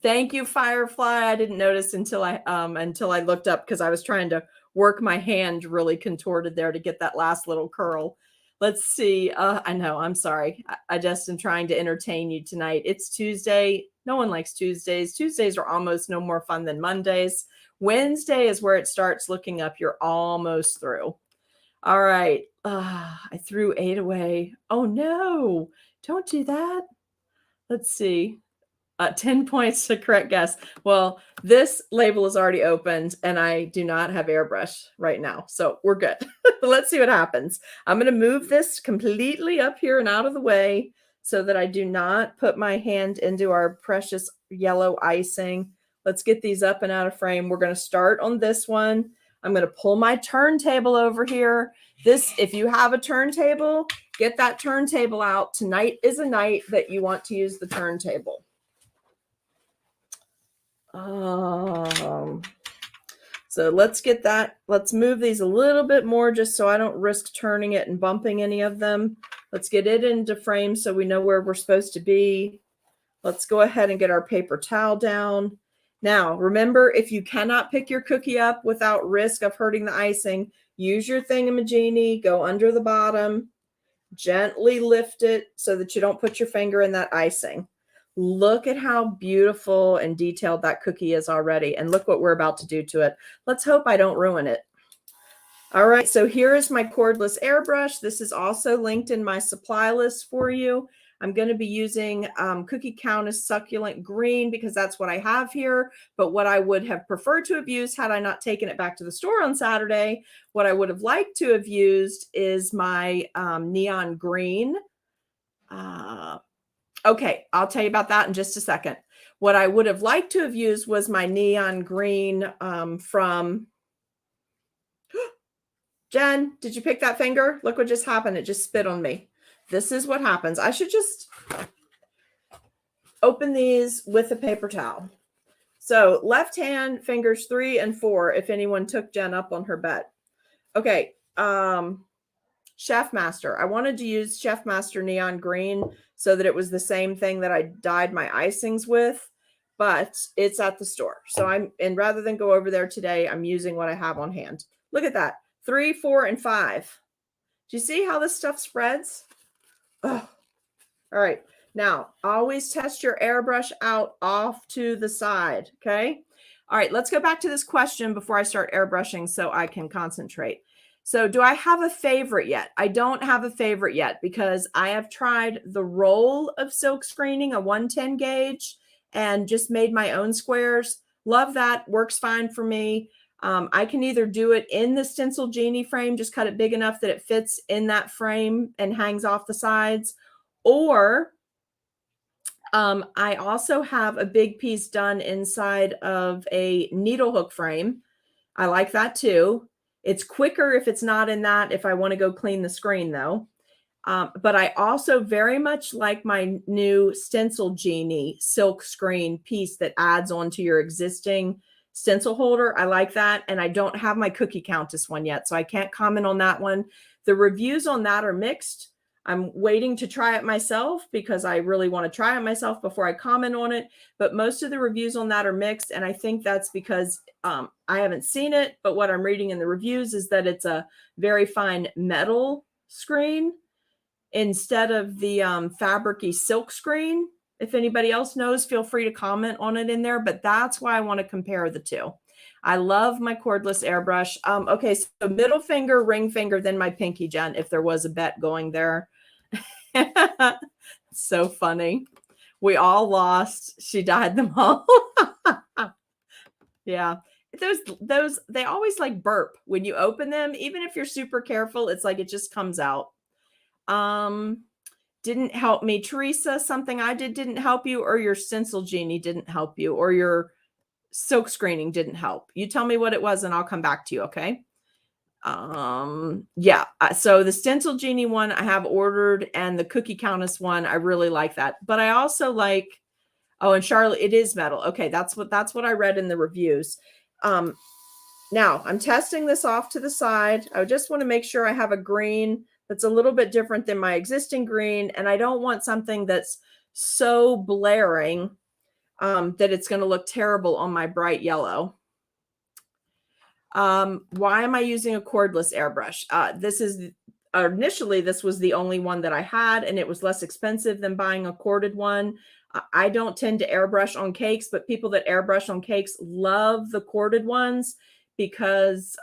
thank you, Firefly. I didn't notice until I looked up because I was trying to work my hand really contorted there to get that last little curl. Let's see. I know, I'm sorry. I just am trying to entertain you tonight. It's Tuesday. No one likes Tuesdays. Tuesdays are almost no more fun than Mondays. Wednesday is where it starts looking up. You're almost through. All right. I threw 8 away. Oh, no. Don't do that. Let's see. 10 points to correct guess. Well, this label is already opened and I do not have airbrush right now. So we're good. Let's see what happens. I'm going to move this completely up here and out of the way so that I do not put my hand into our precious yellow icing. Let's get these up and out of frame. We're going to start on this one. I'm going to pull my turntable over here. This, if you have a turntable, get that turntable out. Tonight is a night that you want to use the turntable. So let's get that. Let's move these a little bit more just so I don't risk turning it and bumping any of them. Let's get it into frame so we know where we're supposed to be. Let's go ahead and get our paper towel down. Now, remember, if you cannot pick your cookie up without risk of hurting the icing, use your thingamajiggy, go under the bottom, gently lift it so that you don't put your finger in that icing. Look at how beautiful and detailed that cookie is already. And look what we're about to do to it. Let's hope I don't ruin it. All right, so here is my cordless airbrush. This is also linked in my supply list for you. I'm going to be using Cookie Countess Succulent Green because that's what I have here. But what I would have preferred to have used had I not taken it back to the store on Saturday, what I would have liked to have used is my neon green. Okay, I'll tell you about that in just a second. What I would have liked to have used was my neon green from... Jen, did you pick that finger? Look what just happened. It just spit on me. This is what happens. I should just open these with a paper towel. So left hand fingers 3 and 4 if anyone took Jen up on her bet. Okay, Chef Master. I wanted to use Chef Master Neon Green so that it was the same thing that I dyed my icings with, but it's at the store. So and rather than go over there today, I'm using what I have on hand. Look at that. 3, 4, and 5. Do you see how this stuff spreads? Oh. All right. Now, always test your airbrush out off to the side, okay? All right, let's go back to this question before I start airbrushing so I can concentrate. So do I have a favorite yet? I don't have a favorite yet because I have tried the roll of silk screening, a 110 gauge, and just made my own squares. Love that. Works fine for me. I can either do it in the stencil genie frame, just cut it big enough that it fits in that frame and hangs off the sides, or I also have a big piece done inside of a needle hook frame. I like that too. It's quicker if it's not in that, if I want to go clean the screen though. But I also very much like my new stencil genie silk screen piece that adds onto your existing stencil holder. I like that. And I don't have my Cookie Countess one yet, so I can't comment on that one. The reviews on that are mixed. I'm waiting to try it myself because I really want to try it myself before I comment on it. But most of the reviews on that are mixed. And I think that's because I haven't seen it. But what I'm reading in the reviews is that it's a very fine metal screen instead of the fabricy silk screen. If anybody else knows, feel free to comment on it in there. But that's why I want to compare the two. I love my cordless airbrush. Okay, so middle finger, ring finger, then my pinky, Jen, if there was a bet going there. So funny. We all lost. She dyed them all. Yeah. Those, they always like burp when you open them. Even if you're super careful, it's like it just comes out. didn't help me. Teresa, something I did didn't help you, or your stencil genie didn't help you, or your silk screening didn't help. You tell me what it was and I'll come back to you. Okay. Yeah. So the stencil genie one I have ordered, and the cookie countess one, I really like that. But I also like, oh, and Charlotte, it is metal. Okay. That's what I read in the reviews. Now I'm testing this off to the side. I just want to make sure I have a green that's a little bit different than my existing green. And I don't want something that's so blaring that it's going to look terrible on my bright yellow. Why am I using a cordless airbrush? Initially, this was the only one that I had, and it was less expensive than buying a corded one. I don't tend to airbrush on cakes, but people that airbrush on cakes love the corded ones because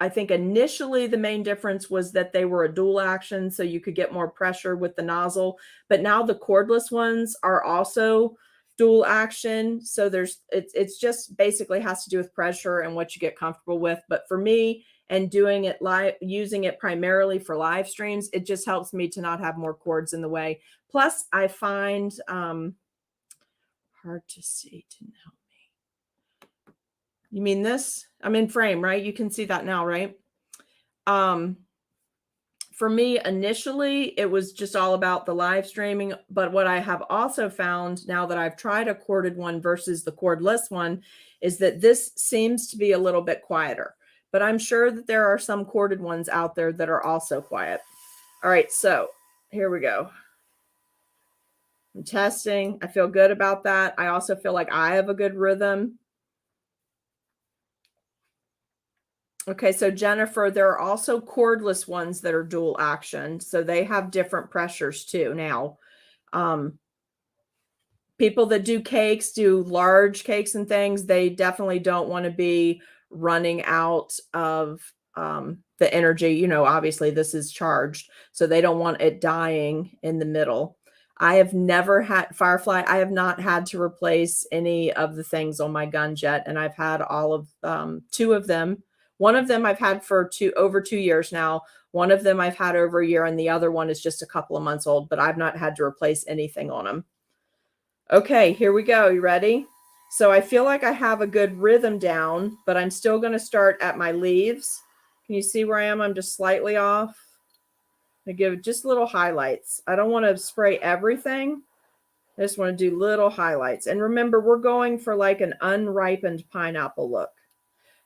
I think initially the main difference was that they were a dual action, so you could get more pressure with the nozzle. But now the cordless ones are also dual action. So it's just basically has to do with pressure and what you get comfortable with. But for me, and doing it live, using it primarily for live streams, it just helps me to not have more cords in the way. Plus I find, hard to see, didn't help. You mean this? I'm in frame, right? You can see that now, right? For me, initially, it was just all about the live streaming. But what I have also found now that I've tried a corded one versus the cordless one is that this seems to be a little bit quieter. But I'm sure that there are some corded ones out there that are also quiet. All right, so here we go. I'm testing. I feel good about that. I also feel like I have a good rhythm. Okay, so Jennifer, there are also cordless ones that are dual action. So they have different pressures too. Now, people that do cakes, do large cakes and things, they definitely don't want to be running out of the energy. You know, obviously this is charged, so they don't want it dying in the middle. I have never had Firefly. I have not had to replace any of the things on my guns yet. And I've had all of 2 of them. One of them I've had for over 2 years now. One of them I've had over a year, and the other one is just a couple of months old, but I've not had to replace anything on them. Okay, here we go. You ready? So I feel like I have a good rhythm down, but I'm still going to start at my leaves. Can you see where I am? I'm just slightly off. I give just little highlights. I don't want to spray everything. I just want to do little highlights. And remember, we're going for like an unripened pineapple look.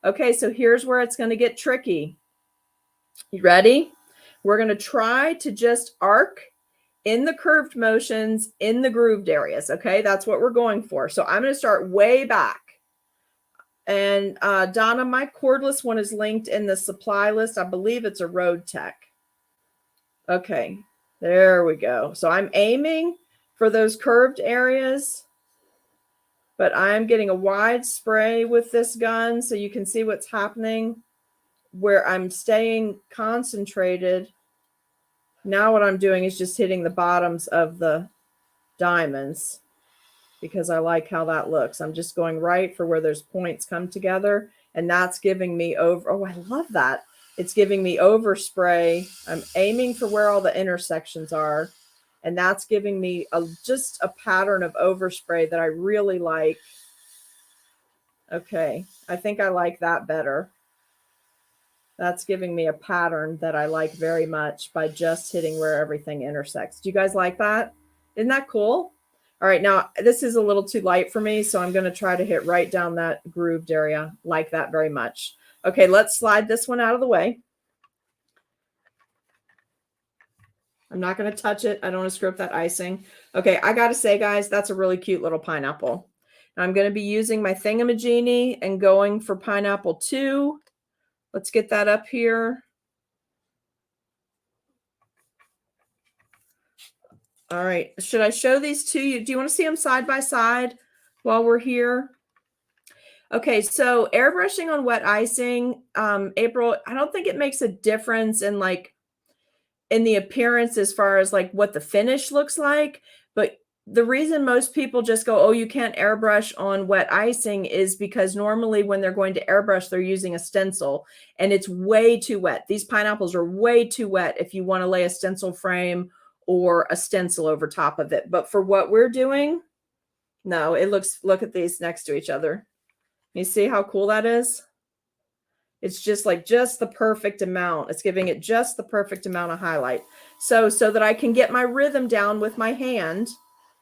Okay, so here's where it's going to get tricky. You ready? We're going to try to just arc in the curved motions in the grooved areas. Okay, that's what we're going for. So I'm going to start way back. And Donna, my cordless one is linked in the supply list. I believe it's a Road Tech. Okay, there we go. So I'm aiming for those curved areas, but I'm getting a wide spray with this gun so you can see what's happening where I'm staying concentrated. Now what I'm doing is just hitting the bottoms of the diamonds because I like how that looks. I'm just going right for where those points come together, and that's giving me over. Oh, I love that. It's giving me overspray. I'm aiming for where all the intersections are, and that's giving me just a pattern of overspray that I really like. Okay, I think I like that better. That's giving me a pattern that I like very much by just hitting where everything intersects. Do you guys like that? Isn't that cool? All right, now this is a little too light for me, so I'm going to try to hit right down that grooved area. Like that very much. Okay, let's slide this one out of the way. I'm not going to touch it. I don't want to screw up that icing. Okay, I got to say, guys, that's a really cute little pineapple. Now I'm going to be using my thingamajiggy and going for pineapple 2. Let's get that up here. All right, should I show these to you? Do you want to see them side by side while we're here? Okay, so airbrushing on wet icing, April, I don't think it makes a difference in the appearance as far as like what the finish looks like. But the reason most people just go, oh, you can't airbrush on wet icing is because normally when they're going to airbrush, they're using a stencil and it's way too wet. These pineapples are way too wet if you want to lay a stencil frame or a stencil over top of it. But for what we're doing, no, it looks, look at these next to each other. You see how cool that is? It's just like just the perfect amount. It's giving it just the perfect amount of highlight. So that I can get my rhythm down with my hand,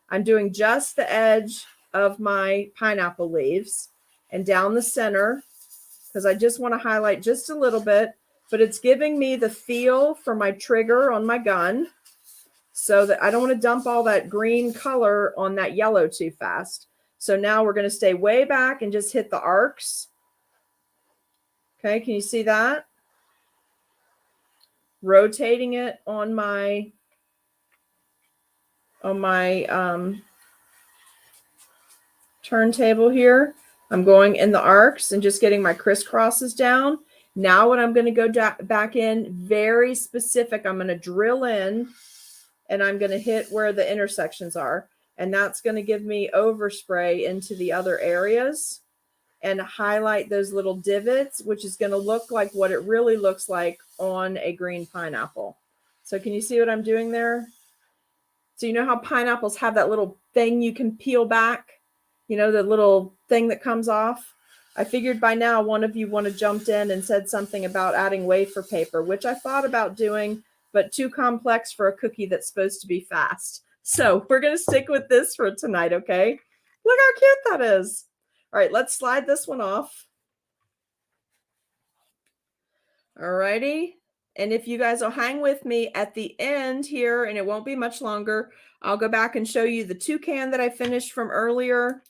I'm doing just the edge of my pineapple leaves and down the center, because I just want to highlight just a little bit, but it's giving me the feel for my trigger on my gun so that I don't want to dump all that green color on that yellow too fast. So now we're going to stay way back and just hit the arcs. Okay, can you see that? Rotating it on my turntable here. I'm going in the arcs and just getting my crisscrosses down. Now what I'm going to go back in, very specific, I'm going to drill in and I'm going to hit where the intersections are. And that's going to give me overspray into the other areas and highlight those little divots, which is going to look like what it really looks like on a green pineapple. So can you see what I'm doing there? So you know how pineapples have that little thing you can peel back? You know, the little thing that comes off? I figured by now one of you would have jumped in and said something about adding wafer paper, which I thought about doing, but too complex for a cookie that's supposed to be fast. So we're going to stick with this for tonight, okay? Look how cute that is. All right, let's slide this one off. All righty. And if you guys will hang with me at the end here, and it won't be much longer, I'll go back and show you the toucan that I finished from earlier.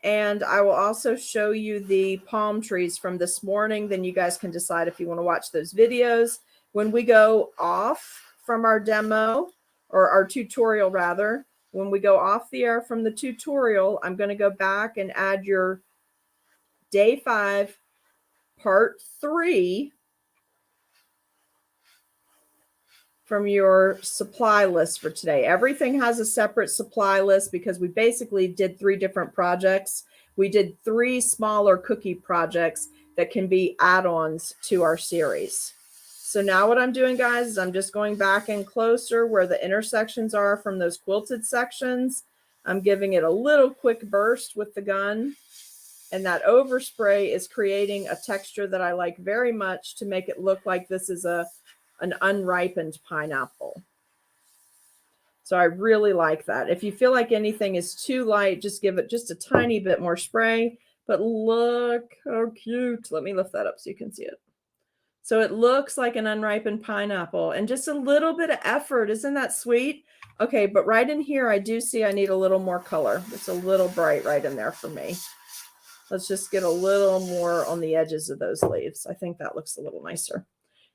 And I will also show you the palm trees from this morning. Then you guys can decide if you want to watch those videos. When we go off from our demo, or our tutorial rather, when we go off the air from the tutorial, I'm going to go back and add your day 5, part 3 from your supply list for today. Everything has a separate supply list because we basically did 3 different projects. We did 3 smaller cookie projects that can be add-ons to our series. So now what I'm doing, guys, is I'm just going back in closer where the intersections are from those quilted sections. I'm giving it a little quick burst with the gun. And that overspray is creating a texture that I like very much to make it look like this is an unripened pineapple. So I really like that. If you feel like anything is too light, just give it just a tiny bit more spray. But look how cute. Let me lift that up so you can see it. So it looks like an unripened pineapple and just a little bit of effort. Isn't that sweet? Okay, but right in here, I do see I need a little more color. It's a little bright right in there for me. Let's just get a little more on the edges of those leaves. I think that looks a little nicer.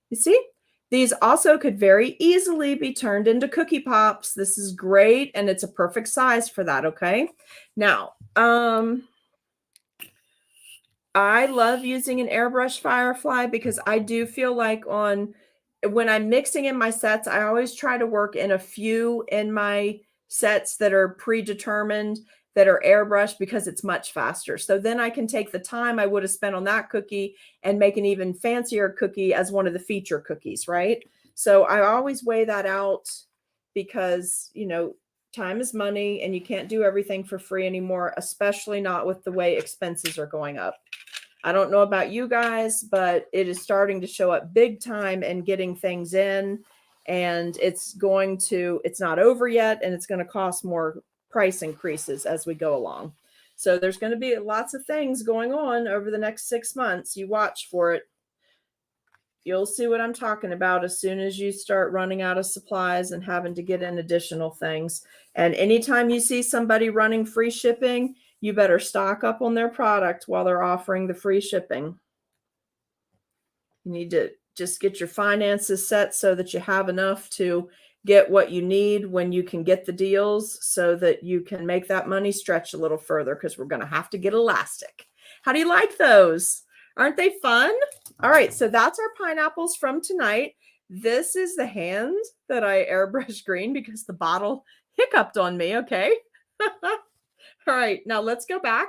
You see? These also could very easily be turned into cookie pops. This is great, and it's a perfect size for that, okay? Now, I love using an airbrush firefly because I do feel like when I'm mixing in my sets, I always try to work in a few in my sets that are predetermined, that are airbrushed, because it's much faster. So then I can take the time I would have spent on that cookie and make an even fancier cookie as one of the feature cookies, right? So I always weigh that out because, you know, time is money and you can't do everything for free anymore, especially not with the way expenses are going up. I don't know about you guys, but it is starting to show up big time in getting things in, and it's not over yet, and it's going to cost more price increases as we go along. So there's going to be lots of things going on over the next 6 months. You watch for it. You'll see what I'm talking about as soon as you start running out of supplies and having to get in additional things. And anytime you see somebody running free shipping, you better stock up on their product while they're offering the free shipping. You need to just get your finances set so that you have enough to get what you need when you can get the deals, so that you can make that money stretch a little further, because we're going to have to get elastic. How do you like those? Aren't they fun? All right, so that's our pineapples from tonight. This is the hand that I airbrushed green because the bottle hiccuped on me, okay? All right, now let's go back.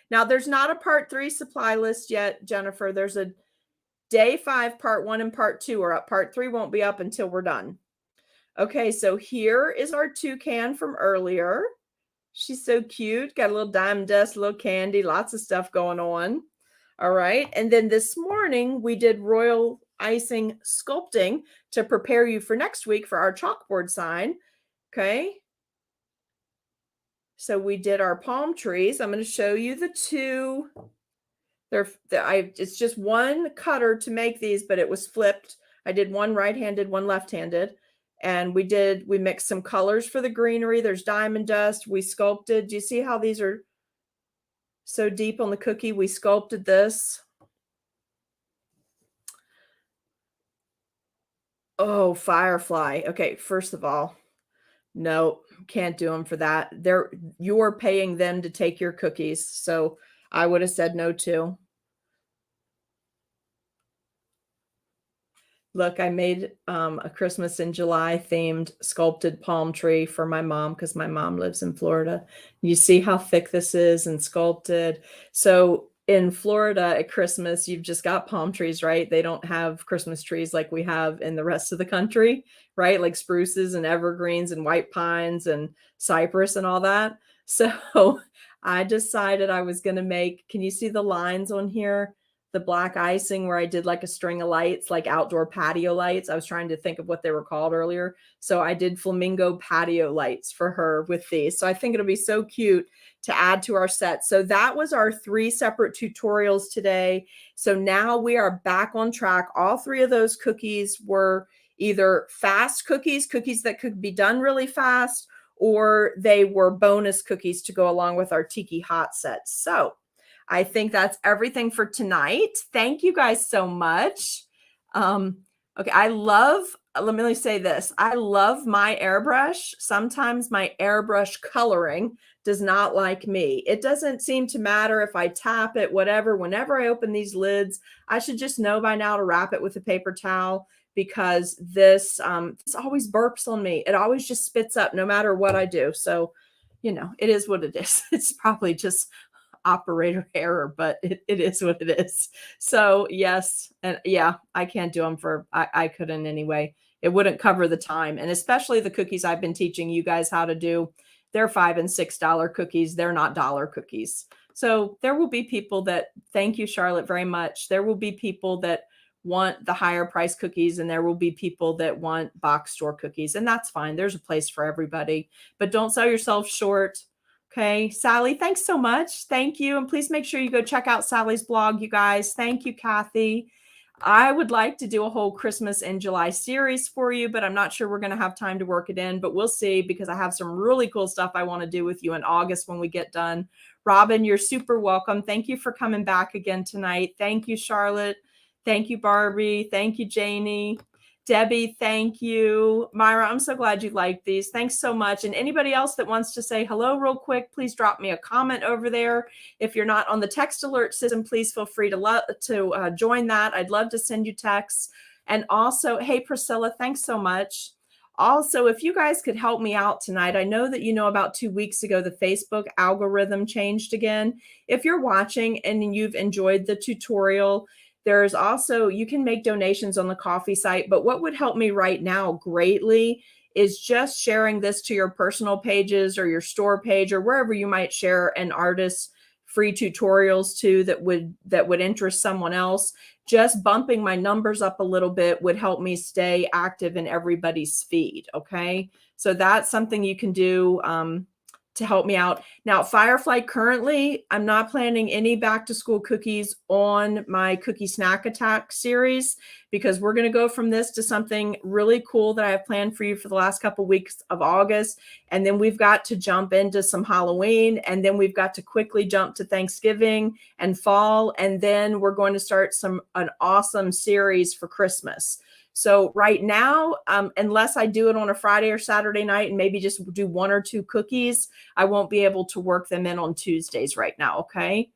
Now there's not a part 3 supply list yet, Jennifer. There's a day 5, part 1 and part 2 are up. Part 3 won't be up until we're done. Okay, so here is our toucan from earlier. She's so cute. Got a little diamond dust, a little candy, lots of stuff going on. All right. And then this morning we did royal icing sculpting to prepare you for next week for our chalkboard sign. Okay. So we did our palm trees. I'm going to show you the two. It's just one cutter to make these, but it was flipped. I did one right-handed, one left-handed. And we mixed some colors for the greenery. There's diamond dust. We sculpted. Do you see how these are so deep on the cookie? We sculpted this. Oh, firefly. Okay, first of all, no, can't do them for that. You're paying them to take your cookies. So I would have said no too. Look, I made a Christmas in July themed sculpted palm tree for my mom because my mom lives in Florida. You see how thick this is and sculpted. So in Florida at Christmas, you've just got palm trees, right? They don't have Christmas trees like we have in the rest of the country, right? Like spruces and evergreens and white pines and cypress and all that. So I decided I was going to make, can you see the lines on here? The black icing where I did like a string of lights, like outdoor patio lights. I was trying to think of what they were called earlier. So I did flamingo patio lights for her with these. So I think it'll be so cute to add to our set. So that was our 3 separate tutorials today. So now we are back on track. All 3 of those cookies were either fast cookies that could be done really fast, or they were bonus cookies to go along with our Tiki hot set. So I think that's everything for tonight. Thank you guys so much. Okay, let me say this. I love my airbrush. Sometimes my airbrush coloring does not like me. It doesn't seem to matter if I tap it, whatever. Whenever I open these lids, I should just know by now to wrap it with a paper towel, because this always burps on me. It always just spits up no matter what I do. So, you know, it is what it is. It's probably just operator error, but it is what it is. So yes, and yeah, I can't do them I couldn't anyway. It wouldn't cover the time. And especially the cookies I've been teaching you guys how to do, they're $5 and $6 cookies. They're not dollar cookies. So there will be people that, thank you, Charlotte, very much. There will be people that want the higher price cookies, and there will be people that want box store cookies, and that's fine. There's a place for everybody, but don't sell yourself short. Okay, Sally, thanks so much. Thank you. And please make sure you go check out Sally's blog, you guys. Thank you, Kathy. I would like to do a whole Christmas in July series for you, but I'm not sure we're going to have time to work it in, but we'll see, because I have some really cool stuff I want to do with you in August when we get done. Robin, you're super welcome. Thank you for coming back again tonight. Thank you, Charlotte. Thank you, Barbie. Thank you, Janie. Debbie, thank you. Myra, I'm so glad you liked these. Thanks so much. And anybody else that wants to say hello real quick, please drop me a comment over there. If you're not on the text alert system, please feel free to join that. I'd love to send you texts. And also, hey, Priscilla, thanks so much. Also, if you guys could help me out tonight, I know that you know about 2 weeks ago, the Facebook algorithm changed again. If you're watching and you've enjoyed the tutorial, there's also, you can make donations on the coffee site, but what would help me right now greatly is just sharing this to your personal pages or your store page or wherever you might share an artist's free tutorials to that would interest someone else. Just bumping my numbers up a little bit would help me stay active in everybody's feed. Okay, so that's something you can do to help me out. Now, Firefly, currently, I'm not planning any back to school cookies on my Cookie Snack Attack series, because we're going to go from this to something really cool that I have planned for you for the last couple weeks of August. And then we've got to jump into some Halloween, and then we've got to quickly jump to Thanksgiving and fall. And then we're going to start an awesome series for Christmas. So right now, unless I do it on a Friday or Saturday night and maybe just do 1 or 2 cookies, I won't be able to work them in on Tuesdays right now. Okay.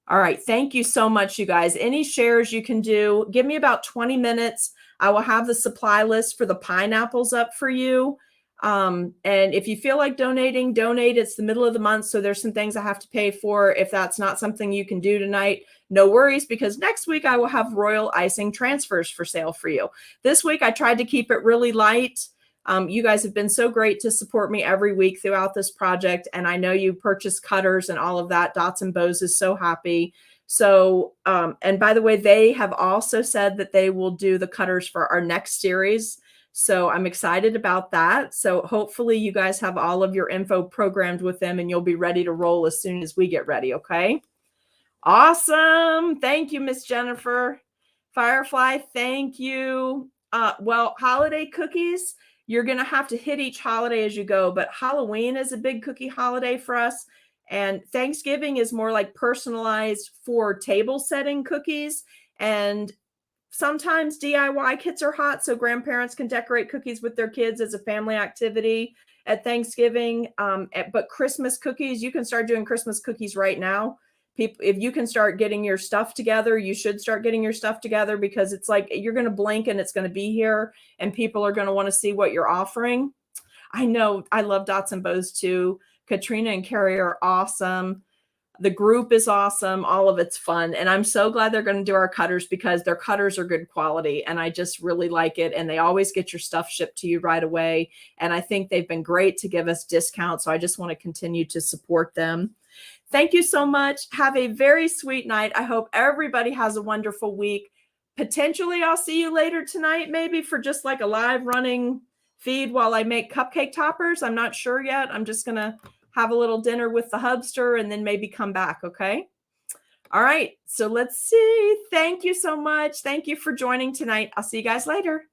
All right. Thank you so much, you guys. Any shares you can do, give me about 20 minutes. I will have the supply list for the pineapples up for you. And if you feel like donating, donate. It's the middle of the month, so there's some things I have to pay for. If that's not something you can do tonight, no worries, because next week I will have royal icing transfers for sale for you. This week I tried to keep it really light. You guys have been so great to support me every week throughout this project. And I know you purchased cutters and all of that. Dots and Bows is so happy. So, and by the way, they have also said that they will do the cutters for our next series. So I'm excited about that. So hopefully you guys have all of your info programmed with them and you'll be ready to roll as soon as we get ready. Okay. Awesome. Thank you, Miss Jennifer. Firefly, thank you. Well, holiday cookies, you're going to have to hit each holiday as you go, but Halloween is a big cookie holiday for us. And Thanksgiving is more like personalized for table setting cookies. And sometimes DIY kits are hot, so grandparents can decorate cookies with their kids as a family activity at Thanksgiving. But Christmas cookies, you can start doing Christmas cookies right now. People, if you can start getting your stuff together, you should start getting your stuff together, because it's like you're going to blink and it's going to be here and people are going to want to see what you're offering. I know, I love Dots and Bows too. Katrina and Carrie are awesome. The group is awesome. All of it's fun. And I'm so glad they're going to do our cutters, because their cutters are good quality. And I just really like it. And they always get your stuff shipped to you right away. And I think they've been great to give us discounts. So I just want to continue to support them. Thank you so much. Have a very sweet night. I hope everybody has a wonderful week. Potentially, I'll see you later tonight, maybe for just like a live running feed while I make cupcake toppers. I'm not sure yet. I'm just going to have a little dinner with the hubster and then maybe come back. Okay. All right. So let's see. Thank you so much. Thank you for joining tonight. I'll see you guys later.